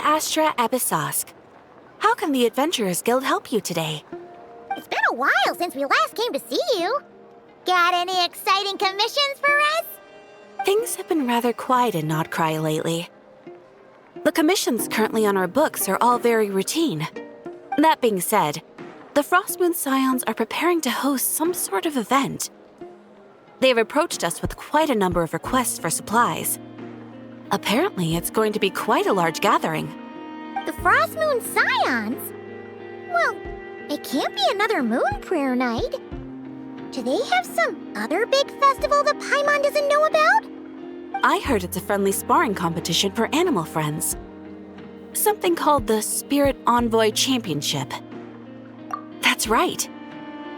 Astra Abyssosk. How can the Adventurers Guild help you today? It's been a while since we last came to see you. Got any exciting commissions for us? Things have been rather quiet in Nodcry lately. The commissions currently on our books are all very routine. That being said, the Frostmoon Scions are preparing to host some sort of event. They've approached us with quite a number of requests for supplies. Apparently, it's going to be quite a large gathering. The Frostmoon Scions? Well, it can't be another Moon Prayer Night. Do they have some other big festival that Paimon doesn't know about? I heard it's a friendly sparring competition for animal friends. Something called the Spirit Envoy Championship. That's right.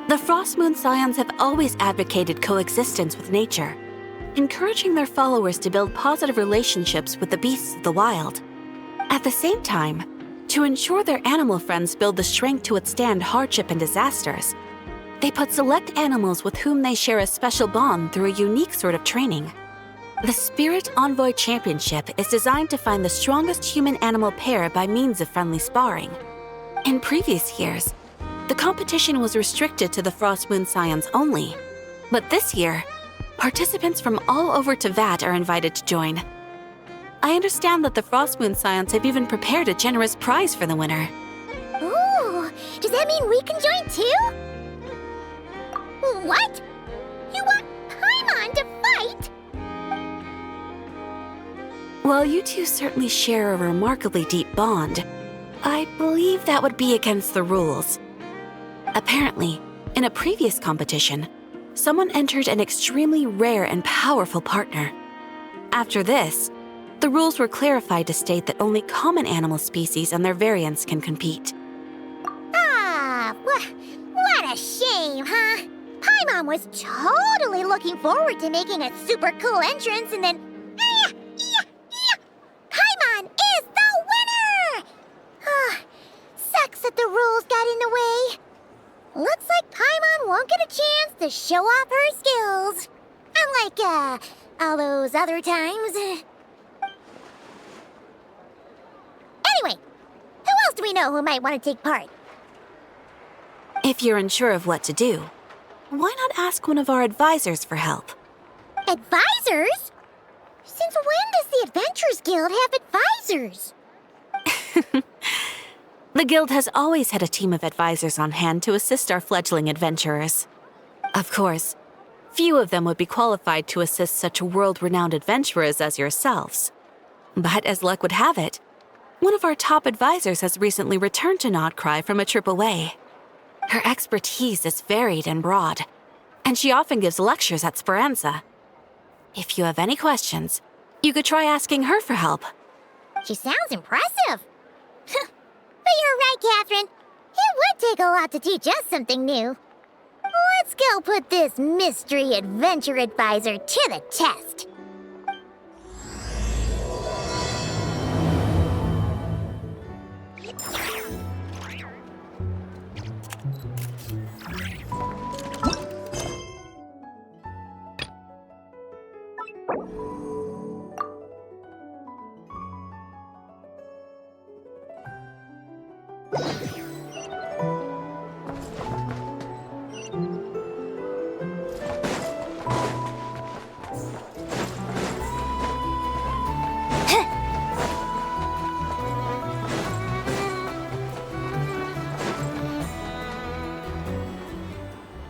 The Frostmoon Scions have always advocated coexistence with nature, encouraging their followers to build positive relationships with the beasts of the wild. At the same time, to ensure their animal friends build the strength to withstand hardship and disasters, they put select animals with whom they share a special bond through a unique sort of training. The Spirit Envoy Championship is designed to find the strongest human-animal pair by means of friendly sparring. In previous years, the competition was restricted to the Frostmoon Scions only, but this year, participants from all over Teyvat are invited to join. I understand that the Frostmoon Scions have even prepared a generous prize for the winner. Ooh, does that mean we can join too? What? You want Paimon to fight? While you two certainly share a remarkably deep bond, I believe that would be against the rules. Apparently, in a previous competition, someone entered an extremely rare and powerful partner. After this, the rules were clarified to state that only common animal species and their variants can compete. Ah, what a shame, huh? Paimon was totally looking forward to making a super cool entrance and then... Paimon is the winner! Sucks that the rules got in the way. Looks like Paimon won't get a chance to show off her skills. Unlike, all those other times. Anyway, who else do we know who might want to take part? If you're unsure of what to do, why not ask one of our advisors for help? Advisors? Since when does the Adventurers Guild have advisors? The Guild has always had a team of advisors on hand to assist our fledgling adventurers. Of course, few of them would be qualified to assist such world-renowned adventurers as yourselves. But as luck would have it, one of our top advisors has recently returned to Nodcry from a trip away. Her expertise is varied and broad, and she often gives lectures at Speranza. If you have any questions, you could try asking her for help. She sounds impressive. But you're right, Catherine. It would take a lot to teach us something new. Let's go put this mystery adventure advisor to the test.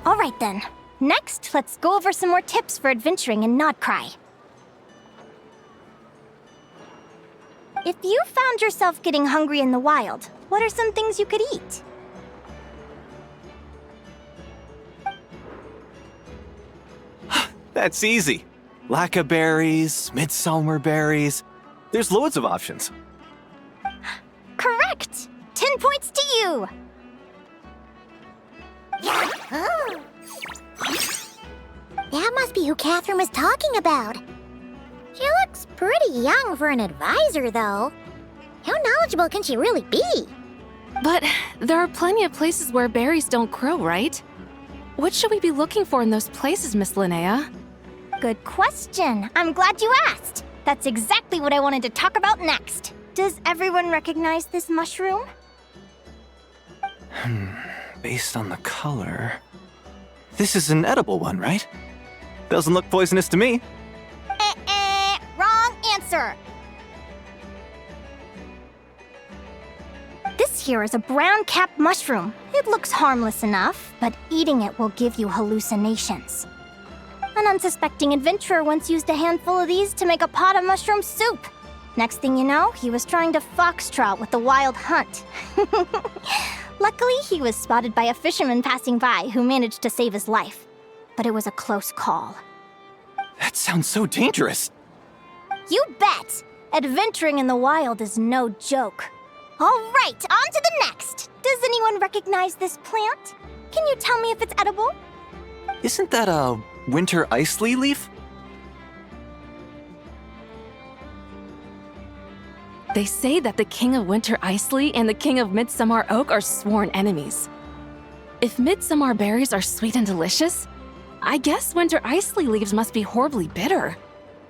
Alright then. Next, let's go over some more tips for adventuring in Nodcry. If you found yourself getting hungry in the wild, what are some things you could eat? That's easy. Lacca berries, midsummer berries. There's loads of options. Correct! 10 points to you! That must be who Catherine was talking about. She looks pretty young for an advisor, though. How knowledgeable can she really be? But there are plenty of places where berries don't grow, right? What should we be looking for in those places, Miss Linnea? Good question. I'm glad you asked. That's exactly what I wanted to talk about next. Does everyone recognize this mushroom? Based on the color... This is an edible one, right? Doesn't look poisonous to me. Wrong answer! This here is a brown-capped mushroom. It looks harmless enough, but eating it will give you hallucinations. An unsuspecting adventurer once used a handful of these to make a pot of mushroom soup. Next thing you know, he was trying to foxtrot with the wild hunt. Luckily, he was spotted by a fisherman passing by who managed to save his life. But it was a close call. That sounds so dangerous. You bet! Adventuring in the wild is no joke. All right, on to the next. Does anyone recognize this plant? Can you tell me if it's edible? Isn't that a winter ice leaf? They say that the King of Winter Isley and the King of Midsummer Oak are sworn enemies. If midsummer berries are sweet and delicious, I guess winter Isley leaves must be horribly bitter.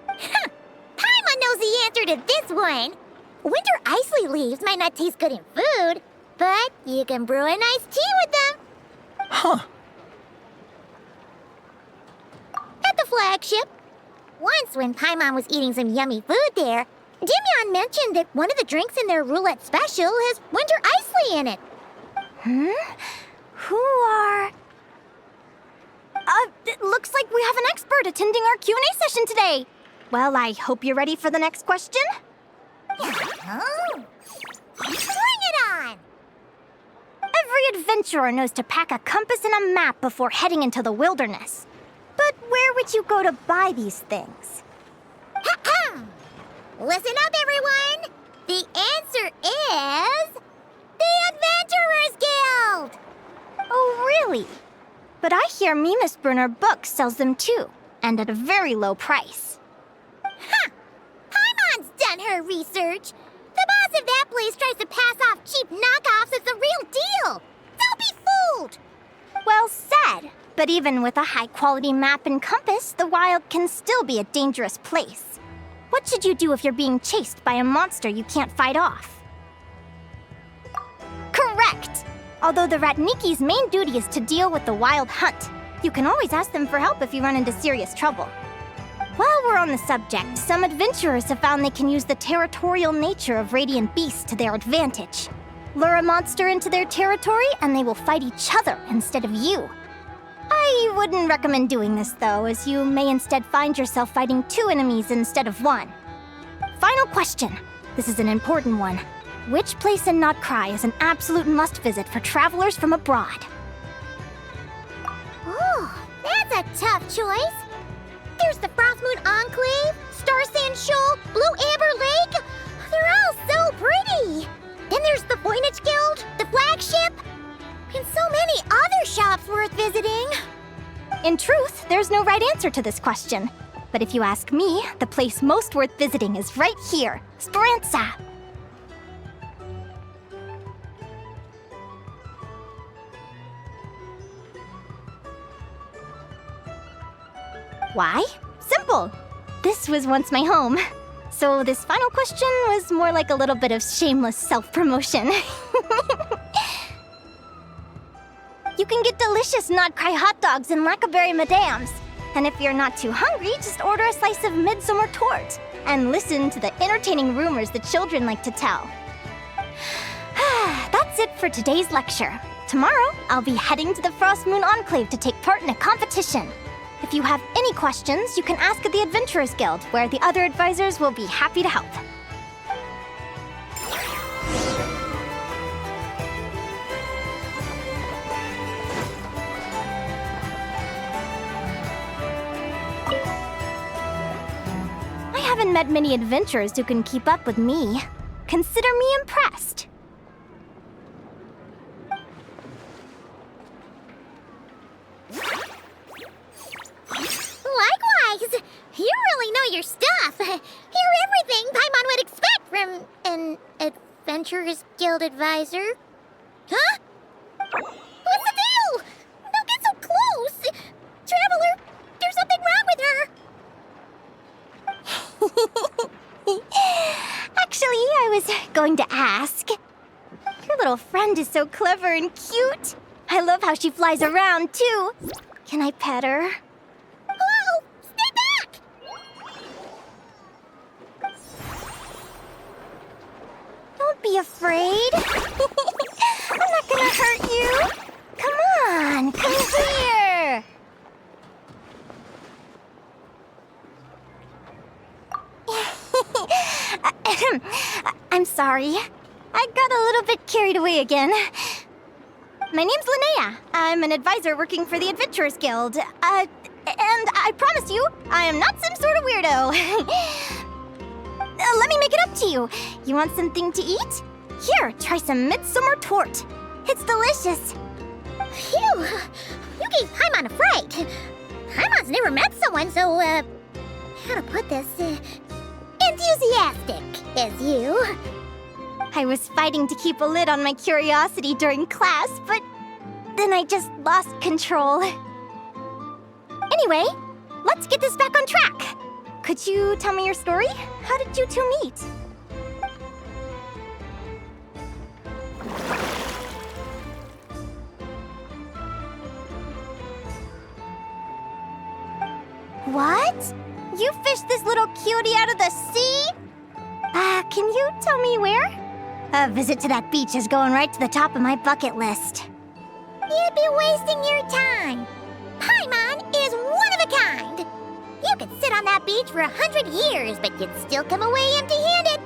Paimon knows the answer to this one. Winter icy leaves might not taste good in food, but you can brew a nice tea with them. Huh. At the flagship. Once when Paimon was eating some yummy food there, Dimyon mentioned that one of the drinks in their roulette special has winter icy in it. Who are... it looks like we have an expert attending our Q&A session today. Well, I hope you're ready for the next question. Oh. Bring it on! Every adventurer knows to pack a compass and a map before heading into the wilderness. But where would you go to buy these things? Listen up, everyone! The answer is... the Adventurers Guild! Oh, really? But I hear Mimas Brunner Books sells them too, and at a very low price. Paimon's done her research. The boss of that place tries to pass off cheap knockoffs as the real deal. Don't be fooled! Well said. But even with a high-quality map and compass, the wild can still be a dangerous place. What should you do if you're being chased by a monster you can't fight off? Correct! Although the Ratniki's main duty is to deal with the wild hunt, you can always ask them for help if you run into serious trouble. While we're on the subject, some adventurers have found they can use the territorial nature of radiant beasts to their advantage. Lure a monster into their territory and they will fight each other instead of you. I wouldn't recommend doing this though, as you may instead find yourself fighting two enemies instead of one. Final question. This is an important one. Which place in Notcry is an absolute must-visit for travelers from abroad? Oh, that's a tough choice. There's the Frostmoon Enclave, Star Sand Shoal, Blue Amber Lake. They're all so pretty. Then there's the Voynich Guild, the flagship, and so many other shops worth visiting. In truth, there's no right answer to this question. But if you ask me, the place most worth visiting is right here, Speranza. Why? Simple. This was once my home. So this final question was more like a little bit of shameless self-promotion. You can get delicious Notcry hot dogs and Lackberry Madams. And if you're not too hungry, just order a slice of midsummer tort and listen to the entertaining rumors the children like to tell. That's it for today's lecture. Tomorrow, I'll be heading to the Frostmoon Enclave to take part in a competition. If you have any questions, you can ask at the Adventurers Guild, where the other advisors will be happy to help. I haven't met many adventurers who can keep up with me. Consider me impressed. Likewise! You really know your stuff. You're everything Paimon would expect from an Adventurers Guild advisor. Huh? What's the deal? Don't get so close! Traveler, there's something wrong with her! Actually, I was going to ask. Your little friend is so clever and cute. I love how she flies around, too. Can I pet her? Whoa! Stay back! Don't be afraid. I'm not gonna hurt you. Come on, come here. I'm sorry. I got a little bit carried away again. My name's Linnea. I'm an advisor working for the Adventurers Guild. And I promise you, I am not some sort of weirdo. Let me make it up to you. You want something to eat? Here, try some midsummer tort. It's delicious. Phew! You gave Paimon a fright. Paimon's never met someone so, how to put this, enthusiastic as you. I was fighting to keep a lid on my curiosity during class, but then I just lost control. Anyway, let's get this back on track. Could you tell me your story? How did you two meet? What? You fished this little cutie out of the sea? Can you tell me where? A visit to that beach is going right to the top of my bucket list. You'd be wasting your time. Paimon is one of a kind. You could sit on that beach for 100 years, but you'd still come away empty-handed.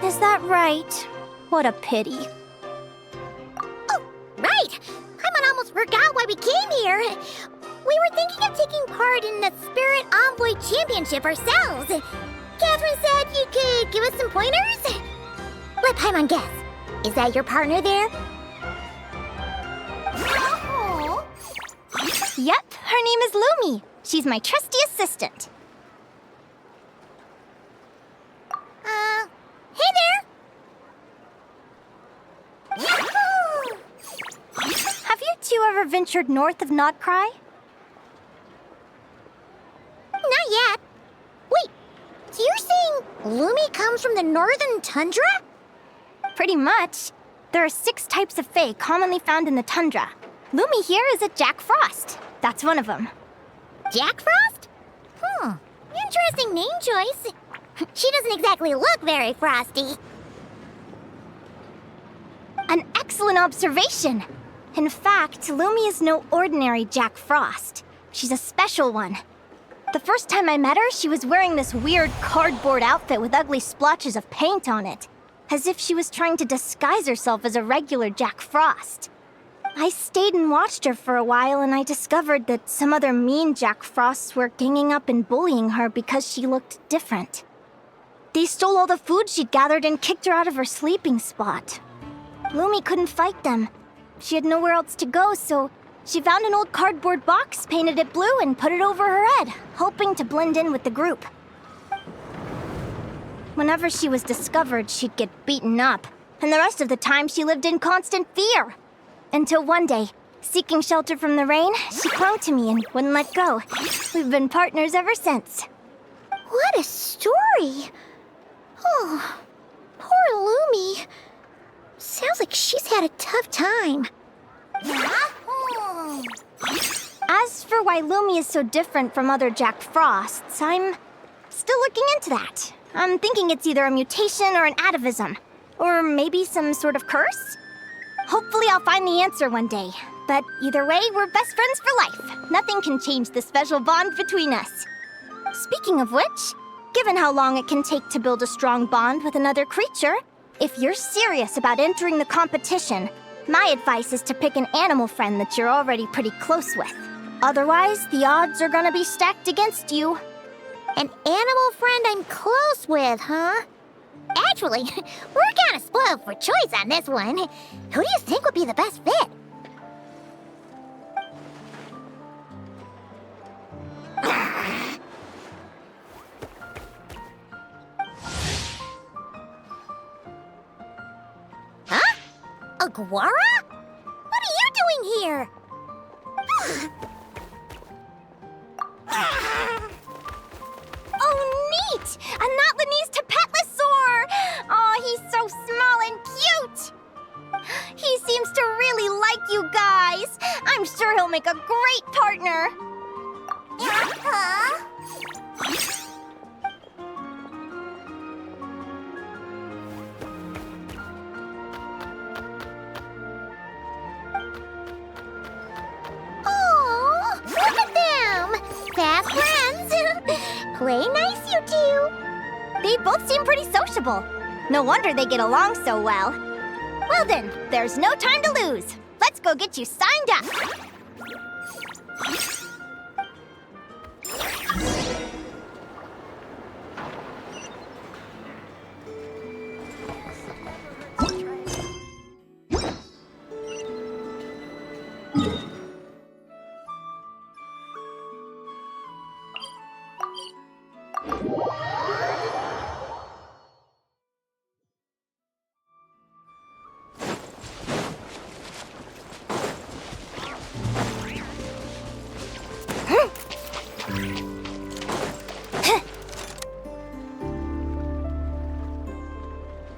Is that right? What a pity. Oh, right! Paimon almost forgot why we came here. We were thinking of taking part in the Spirit Envoy Championship ourselves. Catherine said you could give us some pointers? Let Paimon guess. Is that your partner there? Oh. Yep, her name is Lumi. She's my trusty assistant. Hey there! Yahoo! Have you two ever ventured north of Nodcry? Not yet. Wait, so you're saying Lumi comes from the northern tundra? Pretty much. There are 6 types of fae commonly found in the tundra. Lumi here is a Jack Frost. That's one of them. Jack Frost? Interesting name choice. She doesn't exactly look very frosty. An excellent observation. In fact, Lumi is no ordinary Jack Frost. She's a special one. The first time I met her, she was wearing this weird cardboard outfit with ugly splotches of paint on it, as if she was trying to disguise herself as a regular Jack Frost. I stayed and watched her for a while, and I discovered that some other mean Jack Frosts were ganging up and bullying her because she looked different. They stole all the food she'd gathered and kicked her out of her sleeping spot. Lumi couldn't fight them. She had nowhere else to go, so she found an old cardboard box, painted it blue, and put it over her head, hoping to blend in with the group. Whenever she was discovered, she'd get beaten up, and the rest of the time she lived in constant fear. Until one day, seeking shelter from the rain, she clung to me and wouldn't let go. We've been partners ever since. What a story. Oh, poor Lumi. Sounds like she's had a tough time. As for why Lumi is so different from other Jack Frosts, I'm still looking into that. I'm thinking it's either a mutation or an atavism. Or maybe some sort of curse? Hopefully I'll find the answer one day. But either way, we're best friends for life. Nothing can change the special bond between us. Speaking of which, given how long it can take to build a strong bond with another creature, if you're serious about entering the competition, my advice is to pick an animal friend that you're already pretty close with. Otherwise, the odds are gonna be stacked against you. An animal friend I'm close with, huh? Actually, we're kind of spoiled for choice on this one. Who do you think would be the best fit? Huh? Aguara? What are you doing here? Oh, neat! A Not Lanise Tapetless sword! so small and cute! He seems to really like you guys. I'm sure he'll make a great partner. Huh? Oh, look at them! Fast friends! Play nice, you two! They both seem pretty sociable. No wonder they get along so well. Well then, there's no time to lose. Let's go get you signed up.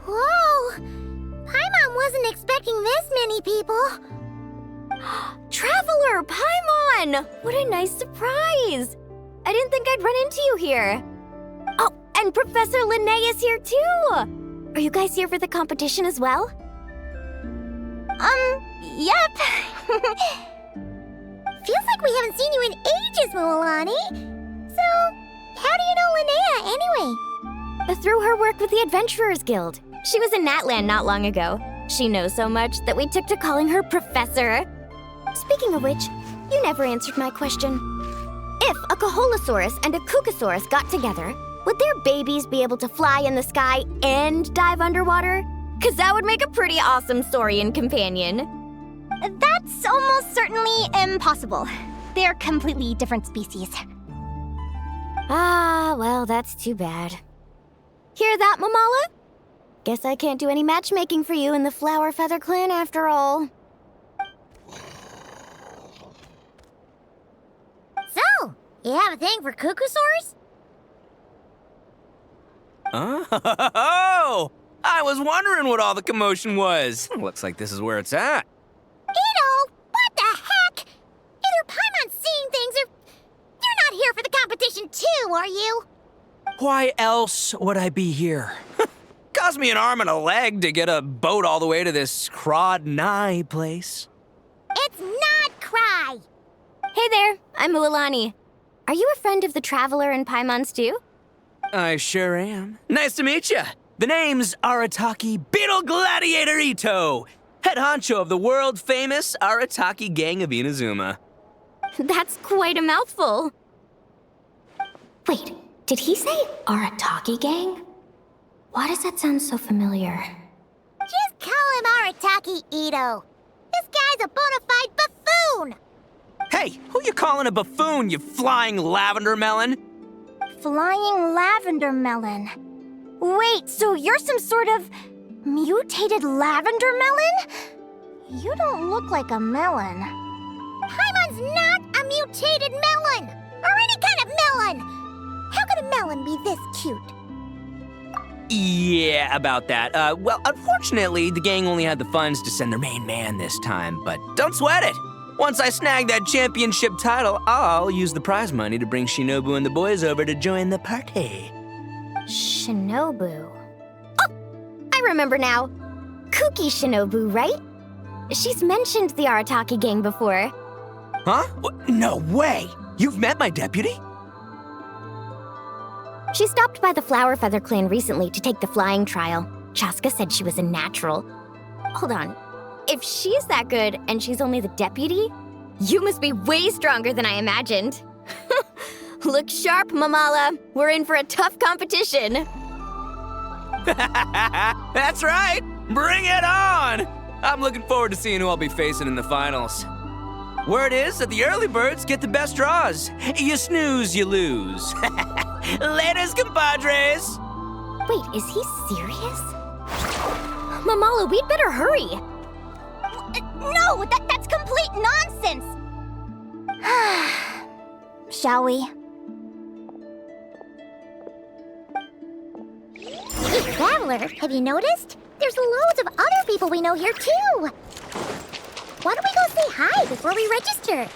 Whoa! Paimon wasn't expecting this many people. Traveler, Paimon! What a nice surprise! I didn't think I'd run into you here. Oh, and Professor Linnaea is here too! Are you guys here for the competition as well? Yep. Feels like we haven't seen you in ages, Mualani. So, how do you know Linnea anyway? Through her work with the Adventurers Guild. She was in Natland not long ago. She knows so much that we took to calling her Professor. Speaking of which, you never answered my question. If a Caholosaurus and a Kookasaurus got together, would their babies be able to fly in the sky and dive underwater? 'Cause that would make a pretty awesome saurian companion. That's almost certainly impossible. They're completely different species. Ah, well, that's too bad. Hear that, Mamala? Guess I can't do any matchmaking for you in the Flower Feather Clan after all. So, you have a thing for Kookasaurs? Oh! I was wondering what all the commotion was. Looks like this is where it's at. Ito, what the heck? Either Paimon's seeing things or you're not here for the competition too, are you? Why else would I be here? Cost me an arm and a leg to get a boat all the way to this Crod Nye place. It's not Cry. Hey there, I'm Mualani. Are you a friend of the Traveler and Paimon's too? I sure am. Nice to meet you. The name's Arataki Beetle Gladiator Ito, head honcho of the world-famous Arataki Gang of Inazuma. That's quite a mouthful. Wait, did he say Arataki Gang? Why does that sound so familiar? Just call him Arataki Ito. This guy's a bona fide buffoon. Hey, who you calling a buffoon, you flying lavender melon? Flying lavender melon. Wait, so you're some sort of mutated lavender melon? You don't look like a melon. Paimon's not a mutated melon, or any kind of melon. How could a melon be this cute? Yeah, about that. Well, unfortunately, the gang only had the funds to send their main man this time, but don't sweat it. Once I snag that championship title, I'll use the prize money to bring Shinobu and the boys over to join the party. Shinobu. Oh, I remember now. Kuki Shinobu, right? She's mentioned the Arataki Gang before. Huh? No way! You've met my deputy? She stopped by the Flower Feather Clan recently to take the flying trial. Chaska said she was a natural. Hold on. If she's that good and she's only the deputy, you must be way stronger than I imagined. Look sharp, Mamala. We're in for a tough competition. That's right! Bring it on! I'm looking forward to seeing who I'll be facing in the finals. Word is that the early birds get the best draws. You snooze, you lose. Laters, compadres! Wait, is he serious? Mamala, we'd better hurry. No, that's complete nonsense! Shall we? Hey, Traveler, have you noticed? There's loads of other people we know here, too. Why don't we go say hi before we register?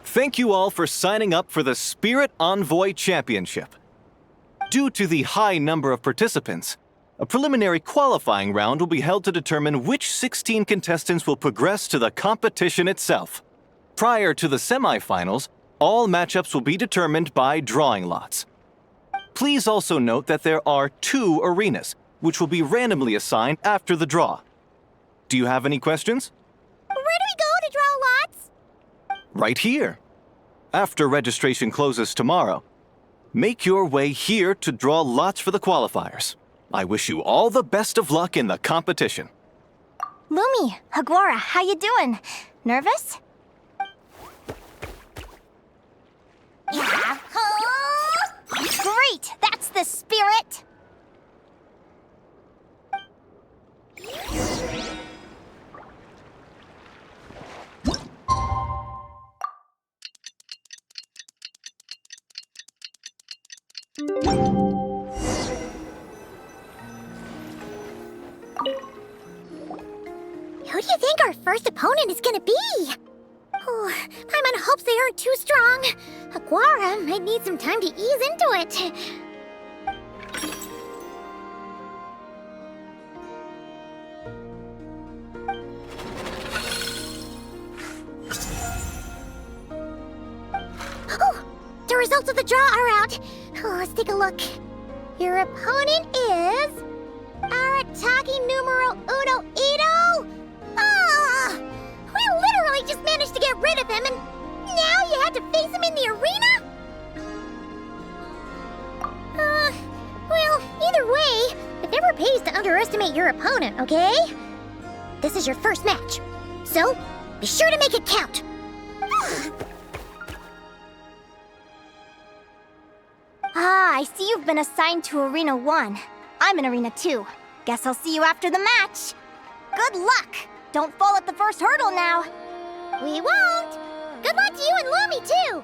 Thank you all for signing up for the Spirit Envoy Championship. Due to the high number of participants, a preliminary qualifying round will be held to determine which 16 contestants will progress to the competition itself. Prior to the semifinals, all matchups will be determined by drawing lots. Please also note that there are 2 arenas, which will be randomly assigned after the draw. Do you have any questions? Where do we go to draw lots? Right here. After registration closes tomorrow, make your way here to draw lots for the qualifiers. I wish you all the best of luck in the competition. Lumi, Aguara, how you doing? Nervous? Great! That's the spirit! Who do you think our first opponent is gonna be? Oh, Paimon hopes they aren't too strong. Aguara might need some time to ease into it. Oh, the results of the draw are out. Oh, let's take a look. Your opponent is Arataki numero uno Ito. Ah, we literally just managed to get rid of him, and now you had to face him in the arena? Well, either way, it never pays to underestimate your opponent, okay? This is your first match, so be sure to make it count. Ah, I see you've been assigned to Arena 1. I'm in Arena 2. Guess I'll see you after the match. Good luck! Don't fall at the first hurdle now. We won't! Good luck to you and Lumi, too!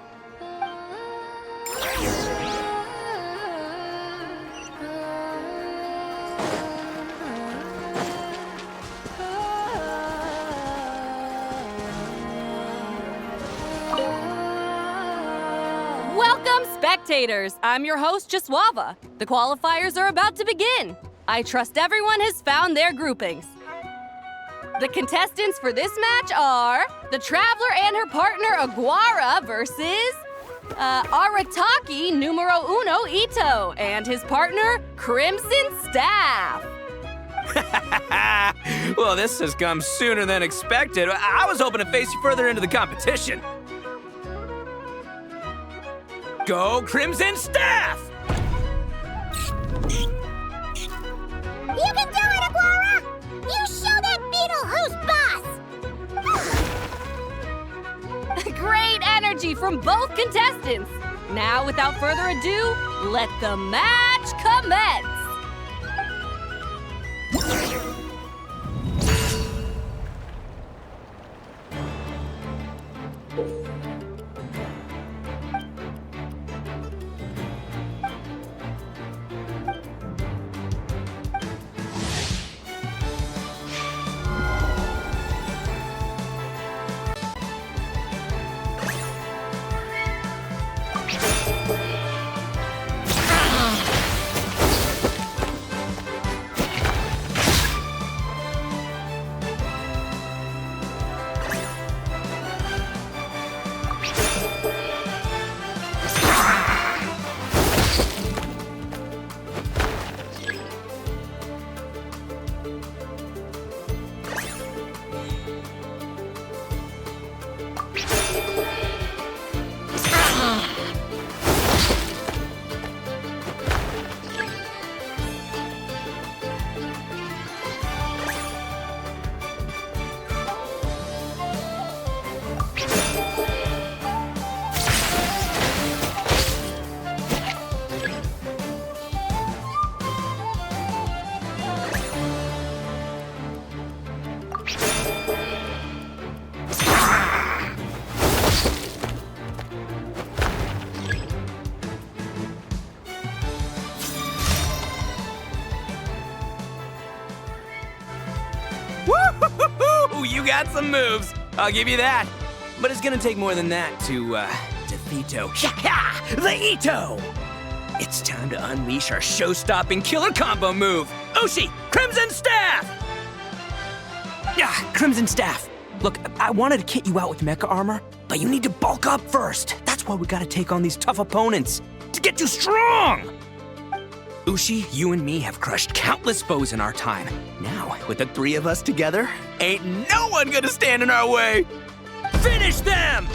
Welcome, spectators! I'm your host, Jaswava. The qualifiers are about to begin. I trust everyone has found their groupings. The contestants for this match are the Traveler and her partner Aguara versus Arataki numero uno Ito and his partner Crimson Staff. Well, this has come sooner than expected. I was hoping to face you further into the competition. Go Crimson Staff! You can do it, Aguara! You show that beetle who's boss! Great energy from both contestants. Now, without further ado, let the match commence. You got some moves, I'll give you that. But it's gonna take more than that to defeat the Ito! It's time to unleash our show-stopping killer combo move, Ushi, Crimson Staff! Yeah, Crimson Staff. Look, I wanted to kit you out with mecha armor, but you need to bulk up first. That's why we gotta take on these tough opponents, to get you strong! Ushi, you and me have crushed countless foes in our time. Now, with the three of us together, ain't no one gonna stand in our way! Finish them!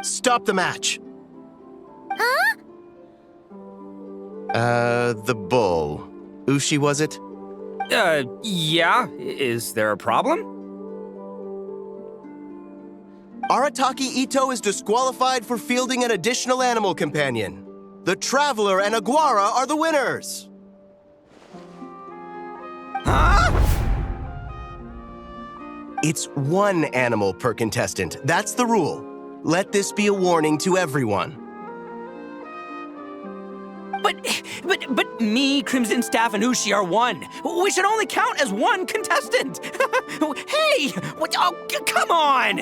Stop the match! Huh? The bull. Ushi, was it? Yeah. Is there a problem? Arataki Ito is disqualified for fielding an additional animal companion. The Traveler and Aguara are the winners! Huh? It's one animal per contestant. That's the rule. Let this be a warning to everyone. But me, Crimson Staff, and Ushi are one. We should only count as one contestant. Hey, what? Oh, come on!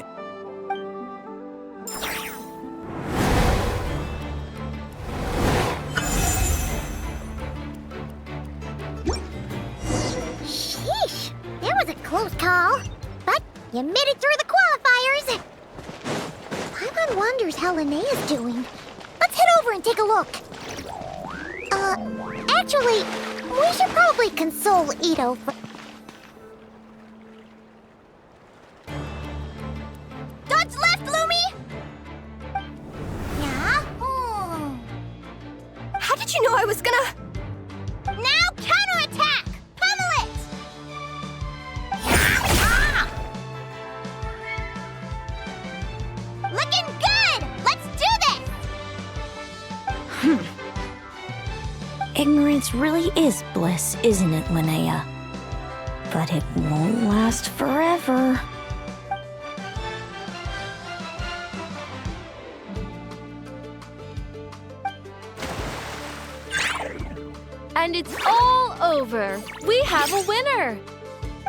Sheesh, that was a close call. But you made it through the qualifiers. Paimon wonders how Linnea's doing. Let's head over and take a look. Actually, we should probably console Ito for... Dodge left, Lumi! Yeah? How did you know I was gonna... Now counterattack! Pummel it! Looking good! Let's do this! Ignorance really is bliss, isn't it, Linnea? But it won't last forever. And it's all over. We have a winner.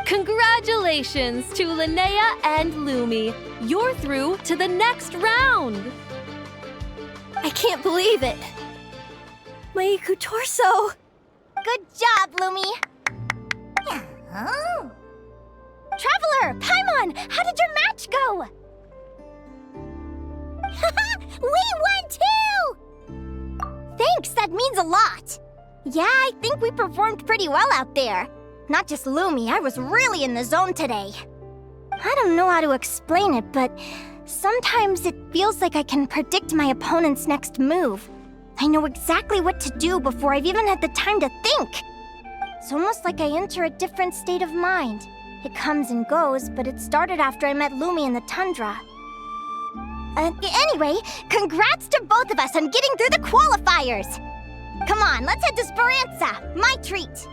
Congratulations to Linnea and Lumi. You're through to the next round. I can't believe it. My Iku torso. Good job, Lumi. Oh. Traveler, Paimon, how did your match go? We won too! Thanks, that means a lot. Yeah, I think we performed pretty well out there. Not just Lumi, I was really in the zone today. I don't know how to explain it, but sometimes it feels like I can predict my opponent's next move. I know exactly what to do before I've even had the time to think. It's almost like I enter a different state of mind. It comes and goes, but it started after I met Lumi in the tundra. Anyway, congrats to both of us on getting through the qualifiers! Come on, let's head to Speranza, my treat!